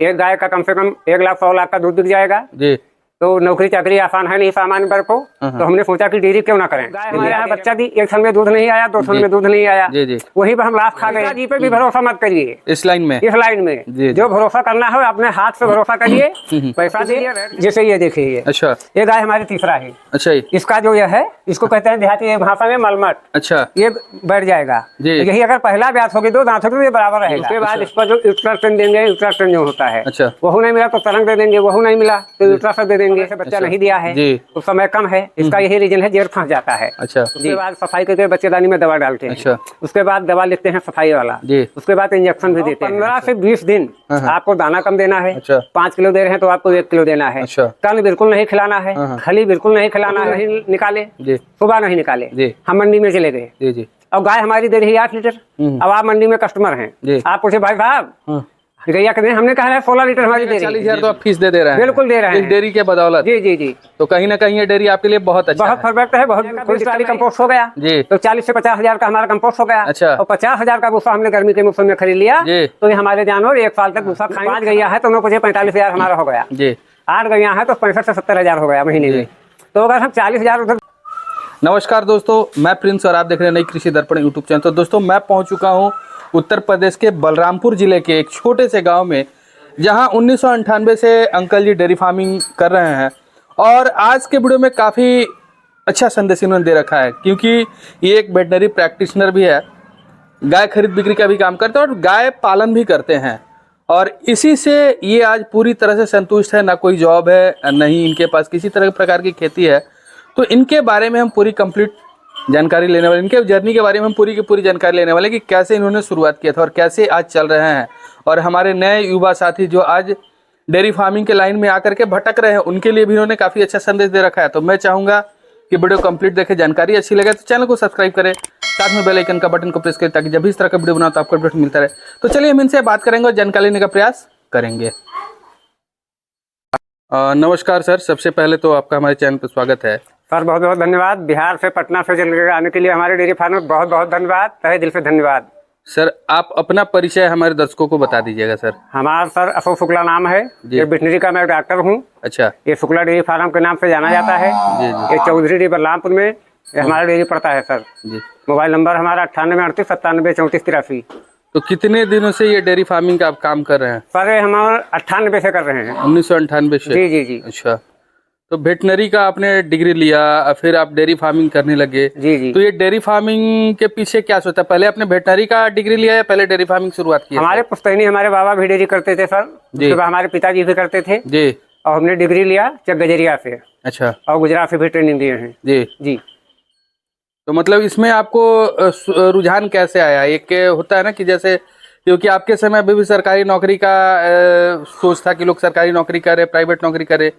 एक गाय का कम से कम 1,00,000-1,00,000 का दूध बिक जाएगा जी। तो नौकरी चाकरी आसान है नहीं सामान्य वर्ग को, तो हमने सोचा कि डेयरी क्यों ना करें। गाय हमारे यहाँ बच्चा दी, एक सन में दूध नहीं आया, 2 सन में दूध नहीं आया, जी जी। वहीं पर हम लाभ खा गए। जी पे भी भरोसा मत करिए, इस लाइन में जी। जो भरोसा करना है अपने हाथ से भरोसा करिए, पैसा दिए। जैसे ये देखिए, अच्छा, ये गाय हमारी तीसरा है। अच्छा, इसका जो यह है, इसको कहते हैं देहाती भाषा में मलमट। अच्छा, ये बढ़ जाएगा। यही अगर पहला ब्यास होगी, 2 दांत होगी, ये बराबर रहेगा। उसके बाद इस पर जो अल्ट्रासाउंड देंगे, अल्ट्रासाउंड जो होता है, अच्छा, वह नहीं मिला तो तरंग दे देंगे, वह नहीं मिला तो अल्ट्रासाउंड दे देंगे। बच्चा नहीं दिया है तो समय कम है, इसका यही रीजन है, जेर फंस जाता है। अच्छा। उसके बाद सफाई करके बच्चेदानी में दवा डालते हैं। अच्छा। उसके बाद दवा लिखते हैं सफाई वाला जी। उसके बाद इंजेक्शन भी देते हैं। 15 से 20 दिन आपको दाना कम देना है। अच्छा। 5 किलो दे रहे हैं तो आपको 1 किलो देना है। अच्छा। कल बिल्कुल नहीं खिलाना है, खली बिल्कुल नहीं खिलाना है, नहीं निकाले, सुबह नहीं निकाले। हम मंडी में चले गए, अब गाय हमारी दे रही है 8 लीटर। अब आप मंडी में कस्टमर हैं, आप पूछे भाई साहब गैया कितने, हमने कहा है 16 लीटर हमारी दे रही है। 40,000 तो आप फीस दे रहे हैं। बिल्कुल दे रहे हैं, इस डेयरी के बदौलत। जी जी जी। तो कहीं ना कहीं ये डेयरी आपके लिए बहुत अच्छा, बहुत परफेक्ट है। बहुत कंपोस्ट हो गया जी, तो 40 से 50,000 का हमारा कंपोस्ट हो गया। अच्छा। और 50,000 का भूसा हमने गर्मी के मौसम में खरीद लिया, तो ये हमारे जानवर 1 साल तक भूसा खाएंगे। 5 गैया है तो उन्हें मुझे 45,000 हमारा हो गया जी। 8 गैया है तो 65 से 70,000 हो गया महीने में। तो अगर हम 40,000 उधर। नमस्कार दोस्तों, मैं प्रिंस और आप देख रहे हैं नई कृषि दर्पण यूट्यूब चैनल। तो दोस्तों, मैं पहुंच चुका हूं उत्तर प्रदेश के बलरामपुर जिले के एक छोटे से गांव में, जहां 1998 से अंकल जी डेयरी फार्मिंग कर रहे हैं। और आज के वीडियो में काफ़ी अच्छा संदेश इन्होंने दे रखा है, क्योंकि ये एक वेटनरी प्रैक्टिशनर भी है, गाय खरीद बिक्री का भी काम करते हैं और गाय पालन भी करते हैं। और इसी से ये आज पूरी तरह से संतुष्ट है, ना कोई जॉब है, नहीं इनके पास किसी तरह प्रकार की खेती है। तो इनके बारे में हम पूरी कंप्लीट जानकारी लेने वाले, इनके जर्नी के बारे में हम पूरी की पूरी जानकारी लेने वाले कि कैसे इन्होंने शुरुआत किया था और कैसे आज चल रहे हैं। और हमारे नए युवा साथी जो आज डेयरी फार्मिंग के लाइन में आकर के भटक रहे हैं, उनके लिए भी इन्होंने काफ़ी अच्छा संदेश दे रखा है। तो मैं चाहूँगा कि वीडियो कंप्लीट देखें, जानकारी अच्छी लगे तो चैनल को सब्सक्राइब करें, साथ में बेल आइकन का बटन को प्रेस करें, ताकि जब भी इस तरह का वीडियो बनाओ तो आपको अपडेट मिलता रहे। तो चलिए हम इनसे बात करेंगे और जानकारी लेने का प्रयास करेंगे। नमस्कार सर, सबसे पहले तो आपका हमारे चैनल पर स्वागत है। सर बहुत बहुत धन्यवाद। बिहार से पटना से चल आने के लिए हमारे डेयरी फार्म में बहुत बहुत धन्यवाद, तहे दिल से धन्यवाद। सर आप अपना परिचय हमारे दर्शकों को बता दीजिएगा। सर हमारा सर अशोक शुक्ला नाम है, ये वेटनरी का मैं डॉक्टर हूँ। अच्छा। ये शुक्ला डेयरी फार्म के नाम से जाना जाता है। ये चौधरी डी बलरामपुर में हमारा डेयरी पड़ता है सर जी। मोबाइल नंबर हमारा 9838 97 34 83। तो कितने दिनों से ये डेयरी फार्मिंग का आप काम कर रहे हैं? सर हम 98 से कर रहे हैं। 1998 से? जी जी जी। अच्छा, तो वेटनरी का आपने डिग्री लिया, फिर आप डेयरी फार्मिंग करने लगे। जी जी। तो ये डेयरी फार्मिंग के पीछे क्या सोचा? पहले आपने वेटनरी का डिग्री लिया या पहले डेयरी फार्मिंग शुरुआत की? हमारे पुश्तैनी हमारे बाबा भी डेयरी करते थे सर जी, हमारे पिताजी भी करते थे जी। और हमने डिग्री लिया गजरिया से। अच्छा। और गुजरात से भी ट्रेनिंग दिए हैं जी जी। तो मतलब इसमें आपको रुझान कैसे आया? एक होता है ना कि जैसे, क्योंकि आपके समय अभी भी सरकारी नौकरी का सोच था कि लोग सरकारी नौकरी करे, प्राइवेट नौकरी करे,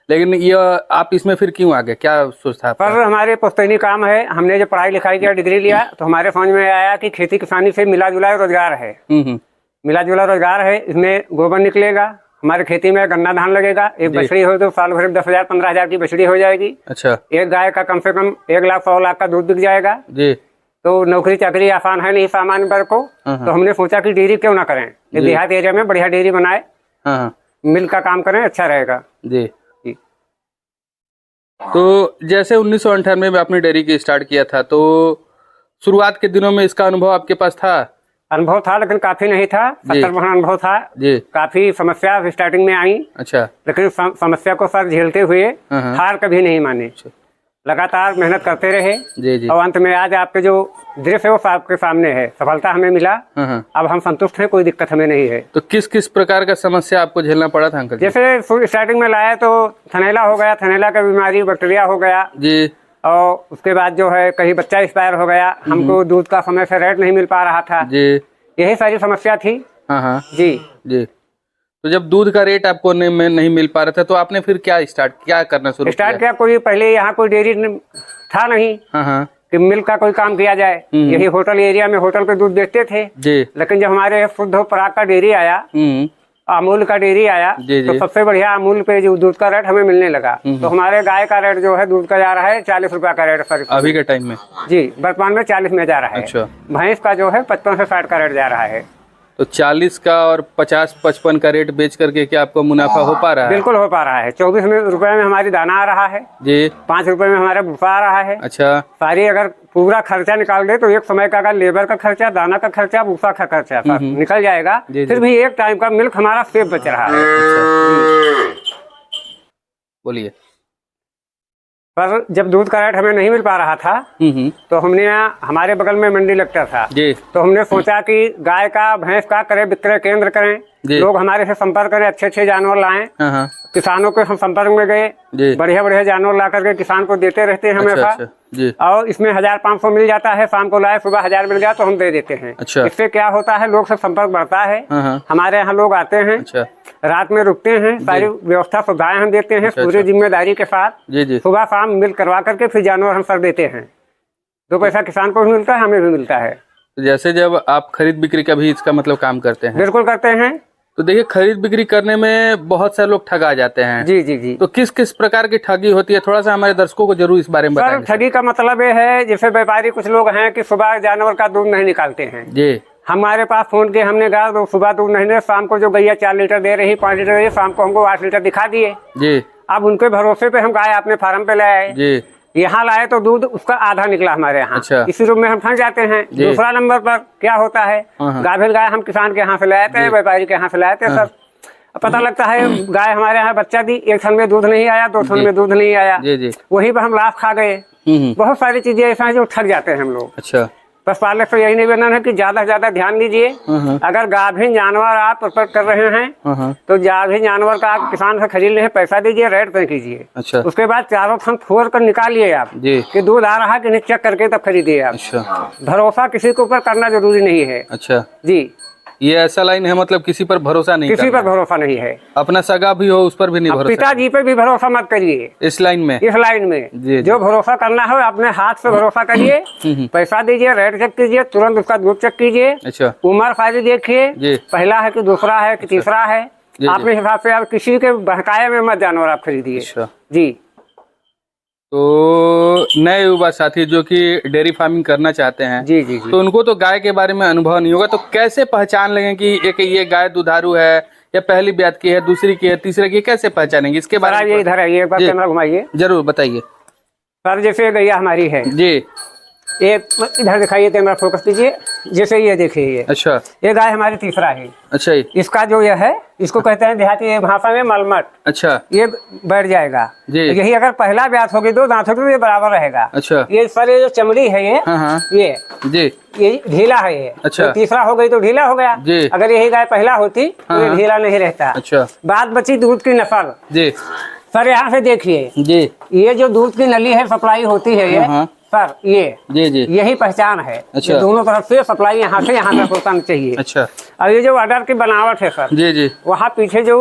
लेकिन ये आप इसमें फिर क्यों आ गए? क्या सोच था? पर हमारे पुश्तैनी काम है, हमने जब पढ़ाई लिखाई किया, डिग्री लिया, तो हमारे समझ में आया कि खेती किसानी से मिला जुला रोजगार है। मिला जुला रोजगार है, इसमें गोबर निकलेगा, हमारे खेती में गन्ना धान लगेगा, एक बछड़ी हो तो साल भर 10,000 15,000 की बछड़ी हो जाएगी। अच्छा। एक गाय का कम से कम 1,00,000-1,00,000 का दूध बिक जाएगा जी। तो नौकरी चाकरी आसान है नहीं सामान्य वर्ग को, तो हमने सोचा कि डेयरी क्यों ना करें, देहात एरिया में बढ़िया डेयरी बनाए, मिल्क का काम करें, अच्छा रहेगा जी। तो जैसे 1998 में आपने डेयरी की स्टार्ट किया था, तो शुरुआत के दिनों में इसका अनुभव आपके पास था? अनुभव था, लेकिन काफी नहीं था। 70% अनुभव था जी। काफी समस्या स्टार्टिंग में आई। अच्छा। लेकिन समस्या को सर झेलते हुए हार कभी नहीं माने, लगातार मेहनत करते रहे जी जी। और अंत में आज आपके जो दृश्य है वो आपके सामने है, सफलता हमें मिला। अब हम संतुष्ट हैं, कोई दिक्कत हमें नहीं है। तो किस किस प्रकार का समस्या आपको झेलना पड़ा था अंकल? जैसे स्टार्टिंग में लाया तो थनैला हो गया, थनैला का बीमारी बैक्टीरिया हो गया जी। और उसके बाद जो है कहीं बच्चा एक्सपायर हो गया, हमको दूध का समय से रेट नहीं मिल पा रहा था जी। यही सारी समस्या थी जी जी। तो जब दूध का रेट आपको नहीं मिल पा रहा था, तो आपने फिर क्या करना शुरू किया? कोई पहले यहाँ कोई डेयरी था नहीं कि मिल्क का कोई काम किया जाए। यही होटल एरिया में होटल पे दूध बेचते थे जी। लेकिन जब हमारे शुद्ध पराग का डेयरी आया, अमूल का डेयरी आया, तो सबसे बढ़िया अमूल पे जो दूध का रेट हमें मिलने लगा। तो हमारे गाय का रेट जो है दूध का जा रहा है 40 रुपया का रेट सर अभी के टाइम में जी। वर्तमान में 40 में जा रहा है। अच्छा। भैंस का जो है 55 से 60 का रेट जा रहा है। तो 40 का और 50-55 का रेट बेच करके क्या आपको मुनाफा हो पा रहा है? बिल्कुल हो पा रहा है। 24 रुपए में हमारी दाना आ रहा है जी। 5 रुपए में हमारा भूसा आ रहा है। अच्छा। सारी अगर पूरा खर्चा निकाल दे तो एक समय का अगर लेबर का खर्चा, दाना का खर्चा, भूसा का खर्चा सब निकल जाएगा। फिर भी एक टाइम का मिल्क हमारा सेफ बच रहा है। बोलिए। पर जब दूध का रेट हमें नहीं मिल पा रहा था तो हमने यहाँ हमारे बगल में मंडी लगता था जी। तो हमने सोचा कि गाय का, भैंस का करें, विक्रय केंद्र करें, लोग हमारे से संपर्क करें, अच्छे अच्छे जानवर लाएं। किसानों के हम संपर्क में गए, बढ़िया बढ़िया जानवर ला करके किसान को देते रहते हैं हमेशा। जी। और इसमें 1500 मिल जाता है, शाम को लाए, सुबह 1000 मिल गया तो हम दे देते हैं। अच्छा। इससे क्या होता है, लोग से संपर्क बढ़ता है। हमारे यहाँ लोग आते हैं, रात में रुकते हैं, सारी व्यवस्था सुविधाएं हम देते हैं पूरी जिम्मेदारी के साथ। सुबह शाम मिल करवा करके फिर जानवर हम सर देते हैं। 2 पैसा किसान को भी मिलता है, हमें भी मिलता है। जैसे जब आप खरीद बिक्री का भी इसका मतलब काम करते हैं? बिल्कुल करते हैं। तो देखिए, खरीद बिक्री करने में बहुत सारे लोग ठगा जाते हैं। जी जी जी। तो किस किस प्रकार की ठगी होती है, थोड़ा सा हमारे दर्शकों को जरूर इस बारे में बताएं। ठगी का मतलब ये है, जैसे व्यापारी कुछ लोग हैं कि सुबह जानवर का दूध नहीं निकालते हैं जी। हमारे पास फोन के हमने कहा तो सुबह दूध नहीं दे, शाम को जो गैया 4 लीटर दे रही, 5 लीटर दे रही, शाम को हमको 8 लीटर दिखा दिए जी। अब उनके भरोसे पे हम गाय अपने फार्म पे ले आए जी। यहाँ लाए तो दूध उसका आधा निकला हमारे यहाँ। अच्छा। इसी रूप में हम फंस जाते हैं। दूसरा नंबर पर क्या होता है, गाभिन गाय हम किसान के यहाँ से लाए थे, व्यापारी के यहाँ से लाए थे सर। पता लगता है गाय हमारे यहाँ बच्चा दी, 1 थन में दूध नहीं आया, 2 थन में दूध नहीं आया, वहीं पर हम लाभ खा गए। बहुत सारी चीजें ऐसा है जो ठग जाते हैं हम लोग। अच्छा। बस पालक तो यही निवेदन है कि ज्यादा से ज्यादा ध्यान दीजिए। अगर गाभिन जानवर आप प्रकट कर रहे हैं तो गाभिन जानवर का आप किसान से खरीद ले, पैसा दीजिए, रेट तय कीजिए। अच्छा। उसके बाद चारों थन फोड़ कर निकालिए आप कि दूध आ रहा है कि नहीं, चेक करके तब खरीदिए आप। अच्छा। भरोसा किसी के ऊपर करना जरूरी नहीं है। अच्छा जी। ये ऐसा लाइन है, मतलब किसी पर भरोसा नहीं, किसी पर भरोसा नहीं है। अपना सगा भी हो उस पर भी नहीं भरोसा। पिताजी पे भी भरोसा मत करिए इस लाइन में। जी, जो भरोसा करना हो अपने हाथ से भरोसा करिए, पैसा दीजिए, रेट चेक कीजिए, तुरंत उसका दूध चेक कीजिए। अच्छा। उम्र फायदे देखिए, पहला है कि दूसरा है कि तीसरा है, अपने हिसाब से आप किसी के बहकाए में मत जानवर आप खरीदिए जी। तो नए युवा साथी जो कि डेयरी फार्मिंग करना चाहते हैं जी जी जी, तो उनको तो गाय के बारे में अनुभव नहीं होगा, तो कैसे पहचान लेंगे कि एक ये गाय दुधारू है या पहली ब्यात की है, दूसरी की है, तीसरे की, कैसे पहचानेंगे इसके बारे में? ये इधर है, एक बार कैमरा घुमाइए। जरूर बताइए सर। जैसे गैया हमारी है जी, एक इधर दिखाइए, कैमरा फोकस कीजिए। जैसे ये देखिए ये। अच्छा। ये गाय हमारी तीसरा है। अच्छा। इसका जो ये है, इसको कहते हैं देहाती भाषा में मलमट। अच्छा। ये बैठ जाएगा जी। यही अगर पहला ब्यास होगी, 2 दांत होगी तो ये बराबर रहेगा। अच्छा। ये सर ये जो चमड़ी है ये ये जी, ये ढीला है ये। अच्छा। तो तीसरा हो गई तो ढीला हो गया जी। अगर यही गाय पहला होती तो ये ढीला नहीं रहता। अच्छा। बात बची दूध की नस्ल जी। सर यहाँ से देखिए जी, ये जो दूध की नली है सप्लाई होती है ये सर, ये जी जी, यही पहचान है। अच्छा। दोनों तरफ से सप्लाई यहाँ से यहाँ तक होना चाहिए। अच्छा। और ये जो अडर की बनावट है सर जी जी, वहाँ पीछे जो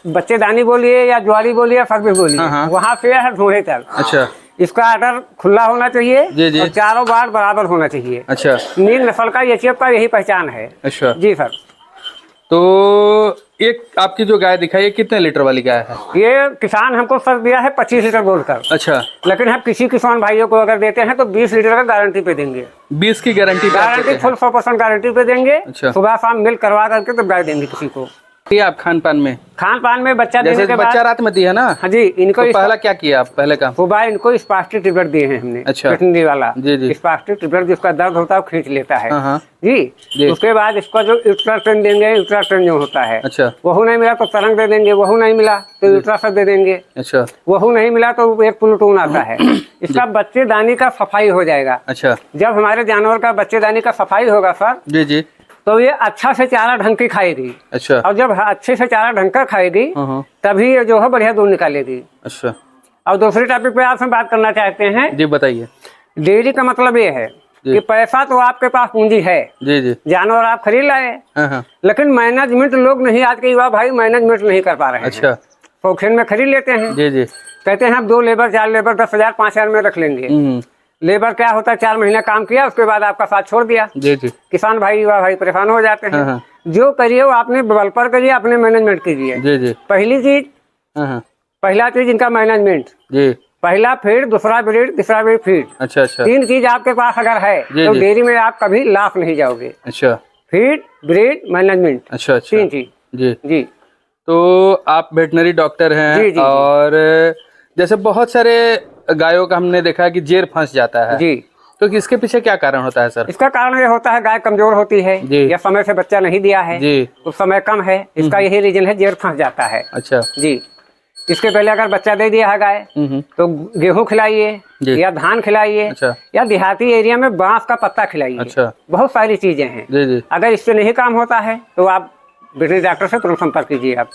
बच्चेदानी बोलिए या ज्वारी बोलिए, फर भी बोलिए, वहाँ से है ढूंढे तक। अच्छा। इसका अडर खुला होना चाहिए जी जी, और चारों बार बराबर होना चाहिए। अच्छा। नील नस्ल का ये चेप का यही पहचान है। अच्छा जी सर। तो एक आपकी जो गाय दिखाई है कितने लीटर वाली गाय है? ये किसान हमको सर दिया है 25 लीटर बोलकर। अच्छा। लेकिन हम किसी किसान भाइयों को अगर देते हैं तो 20 लीटर का गारंटी पे देंगे। 20 की गारंटी फुल 100% गारंटी पे देंगे। अच्छा। सुबह शाम मिल करवा करके तो गाय देंगे किसी को। आप खान पान में बच्चा देने के बाद, बच्चा रात में दिया ना? हाँ जी। इनको तो पहला क्या किया आप? पहले का सुबह इनको स्पास्टिक टेबलेट दिए हैं हमने। अच्छा। किडनी वाला जी जी, स्पास्टिक टेबलेट जिसका दर्द होता है वो खींच लेता है जी। उसके बाद इसको जो यूट्राट्रेन देंगे, यूट्राट्रेन जो होता है। अच्छा। वहू नहीं मिला तो तरंग दे देंगे, वहू नहीं मिला तो यूट्रासर दे देंगे। अच्छा। वहू नहीं मिला तो एक प्लूटून आता है। इसका बच्चेदानी का सफाई हो जाएगा। अच्छा। जब हमारे जानवर का बच्चेदानी का सफाई होगा सर जी जी, तो ये अच्छा से चारा ढंग की खाएगी। अच्छा। और जब अच्छे से चारा ढंग का खाएगी तभी ये जो है बढ़िया दूध निकालेगी। अच्छा। और दूसरे टॉपिक पे आपसे बात करना चाहते हैं जी, बताइए। डेयरी का मतलब ये है कि पैसा तो आपके पास पूंजी है जी जी, जानवर आप खरीद लाए, लेकिन मैनेजमेंट लोग नहीं, आज के युवा भाई मैनेजमेंट नहीं कर पा रहे हैं। अच्छा। शौकीन में खरीद लेते हैं जी जी, कहते हैं हम 2 लेबर 4 लेबर 10,000 5,000 में रख लेंगे। लेबर क्या होता है, 4 महीना काम किया उसके बाद आपका साथ छोड़ दिया जी जी। किसान भाई युवा भाई परेशान हो जाते हैं। जो करिए वो आपने बल पर करिए, अपने मैनेजमेंट कीजिए जी जी। पहली चीज, पहला चीज इनका मैनेजमेंट जी, पहला फीड, दूसरा ब्रीड, तीसरा ब्रीड फीड। अच्छा अच्छा। 3 चीज आपके पास अगर है तो डेयरी में आप कभी लाभ नहीं जाओगे। अच्छा। फीड, ब्रीड, मैनेजमेंट, अच्छा अच्छा 3 चीज। जी। जी तो आप वेटनरी डॉक्टर हैं। जी, जी, जी। और जैसे बहुत सारे गायों का हमने देखा है कि जेर फंस जाता है, जी। तो इसके पीछे क्या कारण होता है सर? इसका कारण ये होता है गाय कमजोर होती है जी। या समय से बच्चा नहीं दिया है, जी। उस समय कम है, इसका यही रीजन है, जेर फंस जाता है। अच्छा। जी। इसके पहले अगर बच्चा दे दिया है गाय तो गेहूं खिलाइए जी। या धान खिलाइए, अच्छा। या देहाती एरिया में बांस का पत्ता खिलाइए। अच्छा। बहुत सारी चीजें हैं। जी जी। अगर इससे नहीं काम होता है तो आप वेटरनरी डॉक्टर से तुरंत संपर्क कीजिए आप।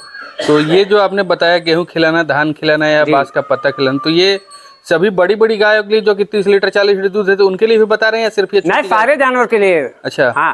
तो ये जो आपने बताया गेहूं खिलाना, धान खिलाना या जी। बांस का पत्ता खिलाना, तो ये सभी बड़ी बड़ी गायों के लिए जो कि 30 लीटर 40 लीटर दूध देते उनके लिए भी बता रहे हैं या सिर्फ ये छोटी नहीं, सारे जानवर के लिए। अच्छा। हाँ,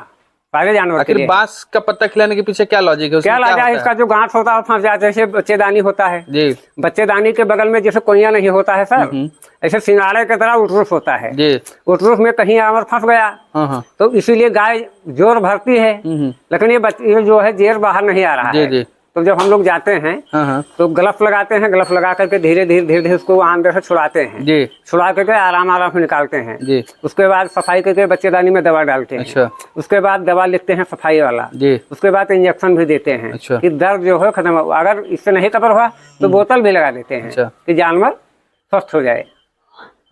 सारे जानवर के आखिर लिए। बांस का पत्ता खिलाने के पीछे क्या लॉजिक है? उसमें क्या लाजा है? होता इसका जो गांठ होता है फंस जाता है, जैसे बच्चेदानी होता है। जी बच्चेदानी के बगल में जैसे कोइया नहीं होता है सर, ऐसे सिंगाड़े की तरह उटरूस होता है। जी। उटरूस में कहीं जानवर फंस गया हाँ हाँ तो इसीलिए गाय जोर भरती है, लेकिन ये जो है जेर बाहर नहीं आ रहा जी है। जी। तो जब हम लोग जाते हैं हाँ हाँ तो ग्लव्स लगाते हैं, ग्लव्स लगा करके धीरे धीरे उसको अंदर से छुड़ाते हैं। जी छुड़ा करके आराम से निकालते हैं। जी। उसके बाद सफाई करके बच्चेदानी में दवा डालते हैं। अच्छा। उसके बाद दवा लिखते हैं सफाई वाला। जी। उसके बाद इंजेक्शन भी देते हैं। अच्छा। कि दर्द जो है खत्म हो। अगर इससे नहीं कवर हुआ तो बोतल भी लगा देते हैं। अच्छा। कि जानवर स्वस्थ हो जाए।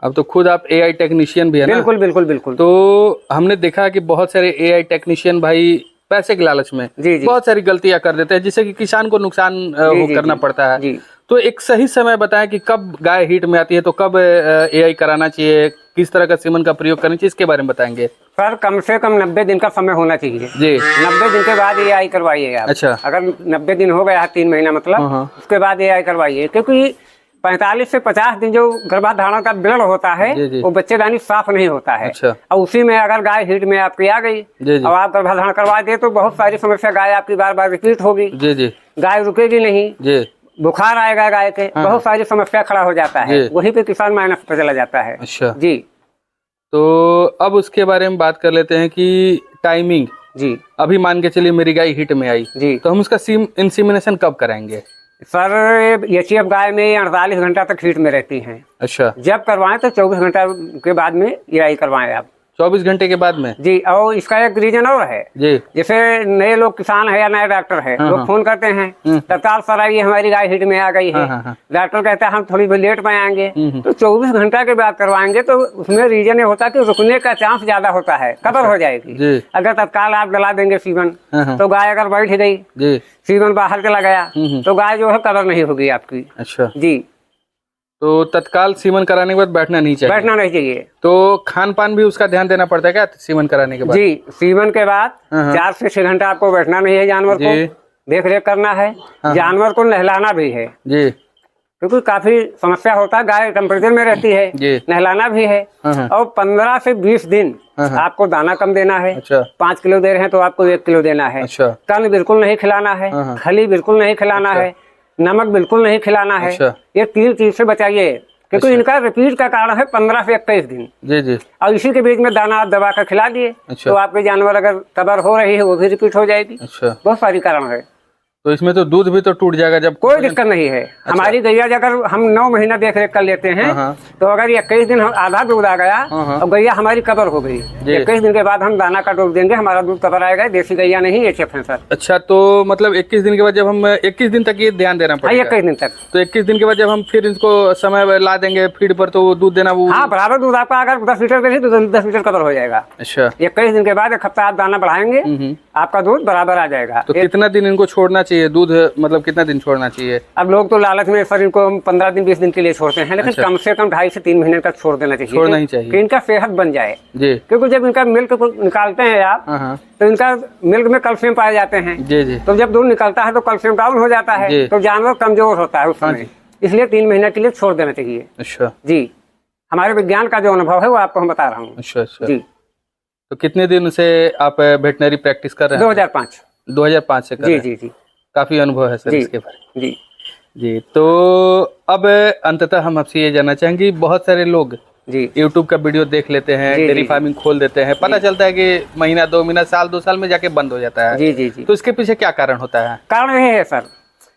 अब तो खुद आप एआई टेक्नीशियन भी है ना? बिल्कुल बिल्कुल बिल्कुल। तो हमने देखा कि बहुत सारे एआई टेक्नीशियन भाई पैसे के लालच में जी जी बहुत सारी गलतियां कर देते हैं, जिससे कि किसान को नुकसान जी, करना जी, पड़ता है। जी। तो एक सही समय बताएं कि कब गाय हीट में आती है, तो कब एआई कराना चाहिए, किस तरह का सीमन का प्रयोग करना चाहिए, इसके बारे में बताएंगे। सर कम से कम 90 दिन का समय होना चाहिए जी। 90 दिन के बाद AI करवाइए आप। अच्छा। अगर 90 दिन हो गया है, 3 महीना मतलब, हाँ। उसके बाद AI करवाइए। क्योंकि 45 से 50 दिन जो गर्भाधारण का ब्लड होता है जी, जी। वो बच्चेदानी साफ नहीं होता है। अच्छा। और उसी में अगर गाय हीट में आपकी आ गई जी, जी। और आप गर्भाधारण करवा दे तो बहुत सारी समस्या गाय आपकी बार बार रिपीट होगी। जी जी गाय रुकेगी नहीं, जी। बुखार आएगा गाय के, बहुत सारी समस्या खड़ा हो जाता है। जी। वहीं पे किसान माइनस पे चला जाता है। अच्छा। जी तो अब उसके बारे में बात कर लेते हैं कि टाइमिंग। जी अभी मान के चलिए मेरी गाय हिट में आई जी। तो हम उसका इंसीमिनेशन कब कराएंगे? सर एचएफ गाय में 48 घंटा तक हीट में रहती हैं। अच्छा। जब करवाएं तो 24 घंटा के बाद में AI करवाएं आप। 24 घंटे के बाद में? जी। और इसका एक रीजन और है। जी। जैसे नए लोग किसान है या नए डॉक्टर है, हाँ, लोग हाँ। फोन करते हैं तत्काल सर आइए हमारी गाय हिट में आ गई है। हाँ, हाँ। डॉक्टर कहता है हम थोड़ी भी लेट में आएंगे, तो 24 घंटा के बाद करवाएंगे तो उसमें रीजन ये होता है कि रुकने का चांस ज्यादा होता है, कवर हो जाएगी। जी। अगर तत्काल आप डला देंगे सीवन हाँ। तो गाय अगर बैठ गई, जी। सीवन बाहर चला गया तो गाय जो है कवर नहीं होगी आपकी। अच्छा। जी। तो तत्काल सीमन कराने के बाद बैठना नहीं चाहिए? बैठना नहीं चाहिए। तो खान पान भी उसका ध्यान देना पड़ता है क्या सीमन कराने के बाद? जी। सीवन के बाद हाँ। 4 से 6 घंटा आपको बैठना नहीं है, जानवर को जी। देख रेख करना है। हाँ। जानवर को नहलाना भी है, जी क्योंकि काफी समस्या होता है, गाय टेम्परेचर में रहती है, जी। नहलाना भी है। हाँ। और 15 से 20 दिन हाँ। आपको दाना कम देना है। अच्छा। 5 किलो दे रहे हैं तो आपको 1 किलो देना है। अच्छा। कन्न बिल्कुल नहीं खिलाना है, हाँ। खली बिल्कुल नहीं खिलाना अच्छा। है, नमक बिल्कुल नहीं खिलाना है। अच्छा। ये 3 चीज से बचाइए, क्योंकि अच्छा। इनका रिपीट का कारण है 15 से 21 दिन। जी जी। और इसी के बीच में दाना आप दबा कर खिला दिए अच्छा। तो आपके जानवर अगर कबर हो रही है वो भी रिपीट हो जाएगी। अच्छा। बहुत सारी कारण है। तो इसमें तो दूध भी तो टूट जाएगा जब? कोई दिक्कत नहीं है। हमारी गैया अगर हम 9 महीना देख रेख कर लेते हैं हाँ। तो अगर 21 दिन आधा दूध आ गया हाँ। और गैया हमारी कबर हो गई, 21 दिन के बाद हम दाना का डोज देंगे, हमारा दूध कबर आएगा। देसी गैया नहीं, HF है सर। अच्छा। तो मतलब 21 दिन के बाद जब हम 21 दिन तक ये ध्यान देना हाँ, पड़ेगा? 21 दिन तक। तो 21 दिन के बाद जब हम फिर इसको समय ला देंगे फीड पर तो वो दूध देना वो? हाँ, बराबर दूध आपका अगर 10 लीटर दे तो 10 लीटर कबर हो जाएगा। अच्छा। 21 दिन के बाद 1 हफ्ता आप दाना बढ़ाएंगे, आपका दूध बराबर आ जाएगा। तो कितना दिन इनको छोड़ना चाहिए दूध, मतलब कितना दिन छोड़ना चाहिए? अब लोग तो लालच में सर इनको 15 दिन 20 दिन के लिए छोड़ते हैं, लेकिन अच्छा। कम से कम 2.5 से 3 महीने तक छोड़ देना चाहिए। छोड़ना ही चाहिए कि इनका सेहत बन जाए। जी। क्योंकि जब इनका मिल्क को निकालते हैं आप हाँ। तो इनका मिल्क में कैल्शियम पाए जाते हैं। जी जी। तो जब दूध निकलता है तो कैल्शियम डाउन हो जाता जी। है, तो जानवर कमजोर होता है उस हाँ समय। इसलिए 3 महीने के लिए छोड़ देना चाहिए। अच्छा। जी। हमारे विज्ञान का जो अनुभव है वो आपको हम बता रहा हूँ। अच्छा अच्छा। जी। तो कितने दिन से आप वेटनरी प्रैक्टिस कर रहे हैं? 2005। 2005 से कर जी रहे हैं? जी जी काफी अनुभव है सर जी इसके बारे में। जी जी। तो अब अंततः हम आपसे ये जानना चाहेंगे, बहुत सारे लोग जी YouTube का वीडियो देख लेते हैं, जी, डेयरी जी, फार्मिंग खोल देते हैं, पता चलता है कि महीना 2 महीना साल 2 साल में जाके बंद हो जाता है। जी जी जी। तो इसके पीछे क्या कारण होता है? कारण यही है सर,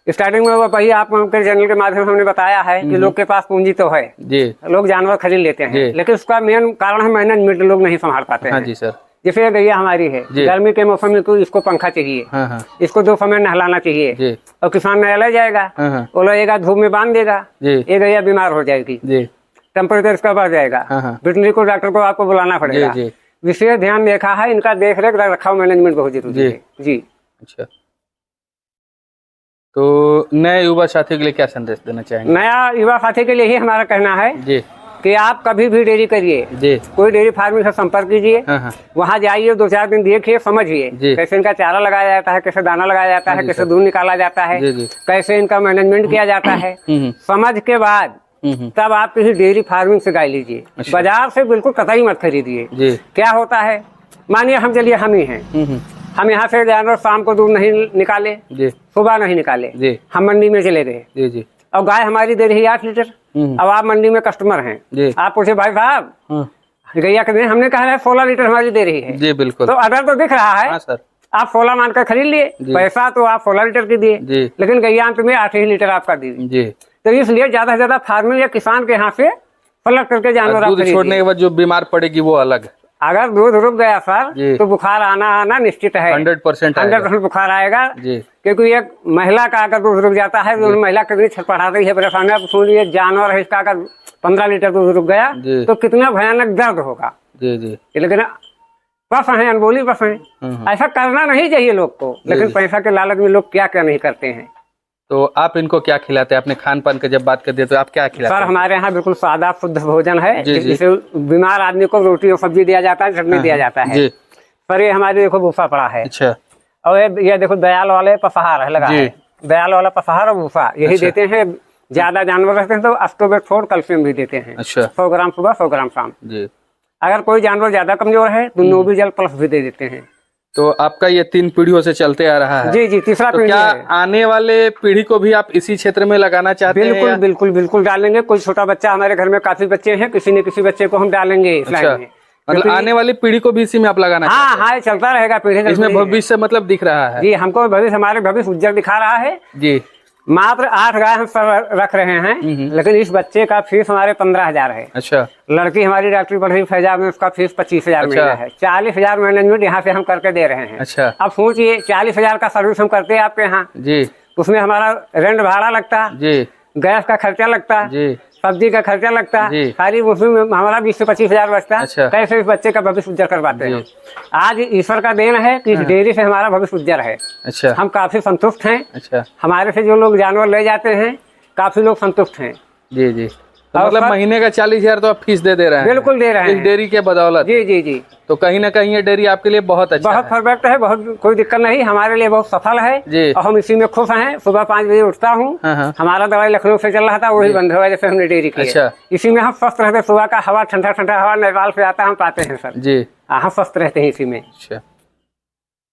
स्टार्टिंग में वही आपके चैनल के माध्यम से हमने बताया है कि लोग के पास पूंजी तो है, जी। लोग जानवर खरीद लेते हैं, जी। लेकिन उसका मेन कारण है मैनेजमेंट, लोग नहीं संभाल पाते हाँ हैं। जी सर। जैसे ये गैया हमारी है, जी। गर्मी के मौसम में इसको पंखा चाहिए, हाँ हाँ इसको 2 समय नहलाना चाहिए, जी और किसान नहला जाएगा, हाँ हाँ वो लगेगा धूप में बांध देगा, जी ये गैया बीमार हो जाएगी, जी टेम्परेचर इसका बढ़ जाएगा, हाँ हाँ वेटरनरी को डॉक्टर को आपको बुलाना पड़ेगा। जी जी विशेष ध्यान देखा है, इनका देख रेख रखाव मैनेजमेंट बहुत जरूरी जी। है जी। अच्छा, तो नए युवा साथी के लिए क्या संदेश देना चाहेंगे? नया युवा साथी के लिए ही हमारा कहना है जी कि आप कभी भी डेयरी करिए, जी कोई डेयरी फार्मिंग से संपर्क कीजिए, हाँ हाँ वहाँ जाइए, 2-4 दिन देखिए, समझिए जी। कैसे इनका चारा लगाया जाता है, कैसे दाना लगाया जाता है, जी कैसे सर। दूध निकाला जाता है, जी जी कैसे इनका मैनेजमेंट किया जाता है। समझ के बाद तब आप किसी डेयरी फार्मिंग से गाय लीजिए। अच्छा। बाजार से बिल्कुल कतई मत खरीदिए। जी क्या होता है, मानिए हम चलिए हम ही हैं, हम यहाँ से जानवर शाम को दूध नहीं निकाले, जी सुबह नहीं निकाले, जी हम मंडी में चले गए, जी जी और गाय हमारी दे रही है 8 लीटर। अब आप मंडी में कस्टमर हैं, जी आप पूछे भाई साहब हाँ गैया कितने, हमने कहा है 16 लीटर हमारी दे रही है, जी बिल्कुल तो अगर तो दिख रहा है, हाँ सर आप 16 मानकर खरीद लिए, जी। पैसा तो आप 16 लीटर की दिए, जी लेकिन गैया अंत में 8 ही लीटर आपका दी। जी। तो इसलिए ज्यादा से ज्यादा फार्मर या किसान के यहाँ से पलट करके जानवर आप दूध छोड़ने खरीदिए। के बाद जो बीमार पड़ेगी वो अलग है। अगर दूध रुक गया सर जी। तो बुखार आना निश्चित है, 100% 100% बुखार आएगा। जी क्योंकि एक महिला का अगर दूध रुक जाता है तो महिला कितनी छटपटा रही है, परेशान है। आप सुनिए, जानवर है इसका अगर 15 लीटर दूध रुक गया जी। तो कितना भयानक दर्द होगा। जी जी लेकिन बस है, अनबोली बस है, ऐसा करना नहीं चाहिए लोग को, लेकिन पैसा के लालच में लोग क्या क्या नहीं करते हैं। तो आप इनको क्या खिलाते हैं? आपने खान पान का जब बात कर दिया तो आप क्या खिलाते सर हैं? हमारे यहाँ बिल्कुल सादा शुद्ध भोजन है, जी, जी। जिसे बीमार आदमी को रोटी और सब्जी दिया जाता है, चटनी दिया जाता है। जी पर ये हमारे देखो भूसा पड़ा है, अच्छा और ये देखो दयाल वाले पसहार है लगा जी। है, दयाल वाला पसहार और भूसा यही अच्छा। देते हैं। ज्यादा जानवर रहते हैं तो अस्टोबेक्टोर कैल्शियम भी देते हैं, अच्छा 100 ग्राम सुबह 100 ग्राम शाम। जी। अगर कोई जानवर ज्यादा कमजोर है तो नोबिजल प्लस भी दे देते हैं। तो आपका ये 3 पीढ़ियों से चलते आ रहा है। जी जी, तीसरा तो पीढ़ी क्या है। आने वाले पीढ़ी को भी आप इसी क्षेत्र में लगाना चाहते हैं? बिल्कुल या? बिल्कुल बिल्कुल डालेंगे। कोई छोटा बच्चा, हमारे घर में काफी बच्चे हैं, किसी न किसी बच्चे को हम डालेंगे इस अच्छा, लाइन में। मतलब क्योंकि- आने वाली पीढ़ी को भी इसी में आप लगाना हाँ चाहते हाँ, ये चलता रहेगा पीढ़ी दर हैं? इसमें पीढ़ी। भविष्य मतलब दिख रहा है। जी, हमको भविष्य, हमारे भविष्य उज्जवल दिखा रहा है। जी मात्र 8 गाय हम सब रख रहे हैं, लेकिन इस बच्चे का फीस हमारे 15,000 है। अच्छा लड़की हमारी डॉक्टरी पढ़ रही फैजाब में, उसका फीस 25,000 अच्छा। महीना है। 40,000 मैनेजमेंट यहाँ से हम करके दे रहे हैं। अच्छा अब सोचिए, 40,000 का सर्विस हम करते हैं आपके यहाँ, जी उसमें हमारा रेंट भाड़ा लगता, जी गैस का खर्चा लगता, जी सब्जी का खर्चा लगता, जी। सारी उसमें हमारा 20 से 25,000 बचता। अच्छा। कैसे इस बच्चे का भविष्य उज्जवल करवाते हैं। जी। आज ईश्वर का देन है कि इस डेयरी से हमारा भविष्य उज्जवल है। अच्छा हम काफी संतुष्ट हैं। अच्छा हमारे से जो लोग जानवर ले जाते हैं, काफी लोग संतुष्ट हैं। जी जी। तो और मतलब सर- महीने का 40,000 तो आप फीस दे रहे हैं? बिल्कुल दे रहे इस हैं। डेयरी के बदौलत। जी जी जी, तो कहीं ना कहीं ये डेयरी आपके लिए बहुत अच्छा बहुत है। परफेक्ट है, बहुत कोई दिक्कत नहीं, हमारे लिए बहुत सफल है। जी। और हम इसी में खुश हैं। सुबह 5 बजे उठता हूँ, हाँ हाँ हमारा दवाई लखनऊ से चल रहा था, वही बंद हुआ जैसे हमने डेयरी की। अच्छा। इसी में हम स्वस्थ रहते। सुबह का हवा, ठंडा ठंडा हवा नेपाल से आता है, हम पाते हैं सर। जी हम स्वस्थ रहते हैं इसी में। अच्छा,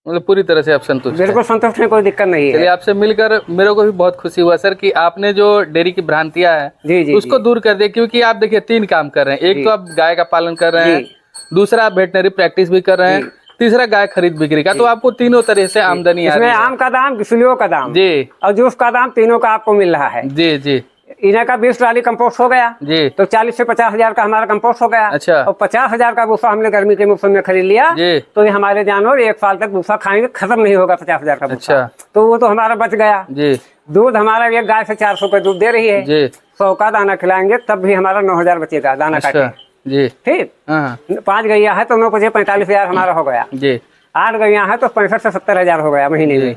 मतलब पूरी तरह से आप संतुष्ट हैं। बिल्कुल संतुष्ट है, कोई दिक्कत नहीं चलिए, है। आपसे मिलकर मेरे को भी बहुत खुशी हुआ सर कि आपने जो डेयरी की भ्रांतियां हैं जी जी उसको दूर कर दिया। क्योंकि आप देखिए 3 काम कर रहे हैं। एक जी। तो आप गाय का पालन कर रहे हैं, जी। दूसरा आप वेटनरी प्रैक्टिस भी कर रहे हैं, जी। तीसरा गाय खरीद बिक्री का। तो आपको तीनों तरह से आमदनी आ इसमें रही है। आम का दाम, किसलियों का दाम जी और जूस का दाम, तीनों का आपको मिल रहा है। जी जी इन्हें का 20 ट्राली कंपोस्ट हो गया, जी तो 40 से 50,000 का हमारा कंपोस्ट हो गया। अच्छा। और 50,000 का भूसा हमने गर्मी के मौसम में खरीद लिया, जी। तो ये हमारे जानवर 1 साल तक भूसा खाएंगे, खत्म नहीं होगा 50,000 का भूसा। अच्छा। तो वो तो हमारा बच गया। जी दूध हमारा एक गाय से 400 रुपए दूध दे रही है, जी 100 का दाना खिलाएंगे तब भी हमारा 9,000 बचेगा दाना अच्छा काटे। जी ठीक, हाँ 5 गैया है तो 9 पचे 45,000 हमारा हो गया। जी 8 गैया है तो 65 से 70,000 हो गया महीने जी। में।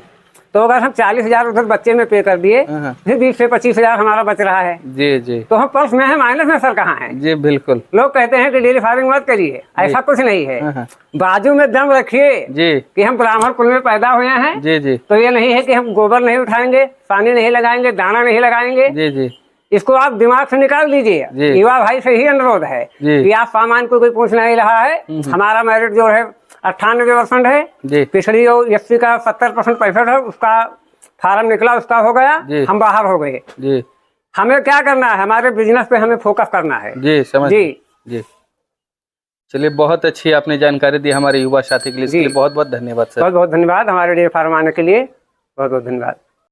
तो अगर हम 40,000 उधर बच्चे में पे कर दिए, हाँ। फिर 20 से 25,000 हमारा बच रहा है। जी जी तो हम प्लस में है, माइनस में सर कहाँ है। जी बिल्कुल। लोग कहते हैं कि डेयरी फार्मिंग मत करिए, ऐसा कुछ नहीं है। हाँ। बाजू में दम रखिए जी कि हम ब्राह्मण कुल में पैदा हुए हैं। जी जी तो ये नहीं है कि हम गोबर नहीं उठाएंगे, पानी नहीं लगाएंगे, दाना नहीं लगाएंगे। जी जी इसको आप दिमाग से निकाल दीजिए। जी। युवा भाई से ही अनुरोध है जी। कि आप सामान को कोई पूछ नहीं रहा है। हमारा मेरिट जो है 98% है। जी पिछड़ी और एससी का 70% 65 है, उसका फार्म निकला, उसका हो गया, जी। हम बाहर हो गए। जी हमें क्या करना है, हमारे बिजनेस पे हमें फोकस करना है। जी समझ जी। जी। चलिए, बहुत अच्छी आपने जानकारी दी हमारे युवा साथी के लिए। इसके जी। लिए बहुत बहुत धन्यवाद सर। बहुत बहुत धन्यवाद, हमारे डेयरी फार्म आने के लिए बहुत बहुत धन्यवाद।